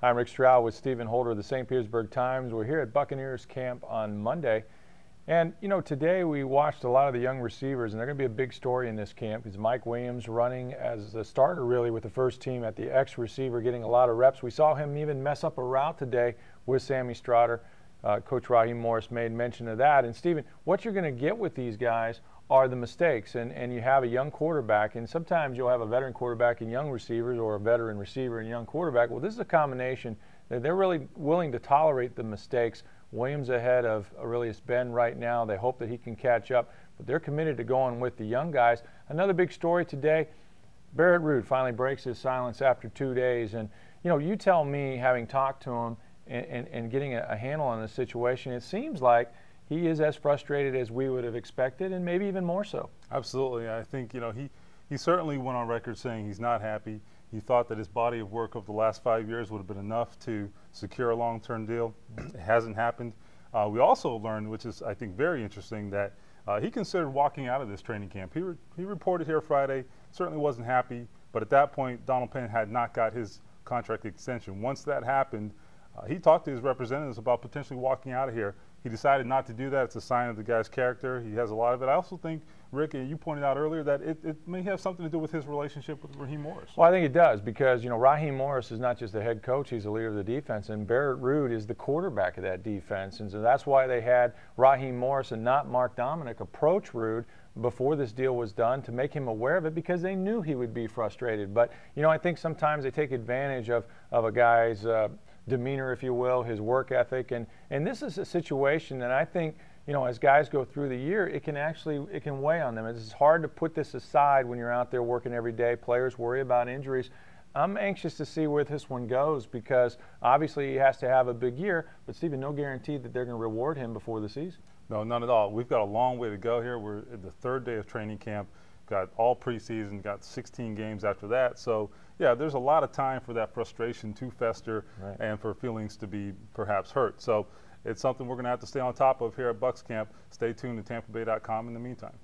I'm Rick Stroud with Stephen Holder of the St. Petersburg Times. We're here at Buccaneers camp on Monday. And, you know, today we watched a lot of the young receivers, and they're going to be a big story in this camp. Because Mike Williams running as the starter, really, with the first team at the X receiver, getting a lot of reps. We saw him even mess up a route today with Sammy Stroud. Coach Raheem Morris made mention of that. And, Stephen, what you're going to get with these guys are the mistakes. And you have a young quarterback, and sometimes you'll have a veteran quarterback and young receivers, or a veteran receiver and young quarterback. Well, this is a combination that they're really willing to tolerate the mistakes. Williams ahead of Aurelius Ben right now. They hope that he can catch up, but they're committed to going with the young guys. Another big story today, Barrett Ruud finally breaks his silence after 2 days. And, you know, you tell me, having talked to him and getting a handle on the situation, it seems like he is as frustrated as we would have expected, and maybe even more so. Absolutely. I think, you know, he certainly went on record saying he's not happy. He thought that his body of work over the last 5 years would have been enough to secure a long-term deal. It hasn't happened. We also learned, which is, I think, very interesting, that he considered walking out of this training camp. He reported here Friday, certainly wasn't happy, but at that point, Donald Penn had not got his contract extension. Once that happened, he talked to his representatives about potentially walking out of here. He decided not to do that. It's a sign of the guy's character. He has a lot of it. I also think, Rick, and you pointed out earlier, that it may have something to do with his relationship with Raheem Morris. Well, I think it does, because, you know, Raheem Morris is not just the head coach, he's the leader of the defense, and Barrett Ruud is the quarterback of that defense. And so that's why they had Raheem Morris and not Mark Dominic approach Ruud before this deal was done, to make him aware of it, because they knew he would be frustrated. But, you know, I think sometimes they take advantage of a guy's demeanor, if you will, his work ethic. And this is a situation that I think, you know, as guys go through the year, it can weigh on them. It's hard to put this aside when you're out there working every day. Players worry about injuries. I'm anxious to see where this one goes, because obviously he has to have a big year, but Stephen, no guarantee that they're going to reward him before the season. No, none at all. We've got a long way to go here. We're at the third day of training camp. Got all preseason, got 16 games after that. So, yeah, there's a lot of time for that frustration to fester, right, and for feelings to be perhaps hurt. So it's something we're going to have to stay on top of here at Bucs camp. Stay tuned to TampaBay.com in the meantime.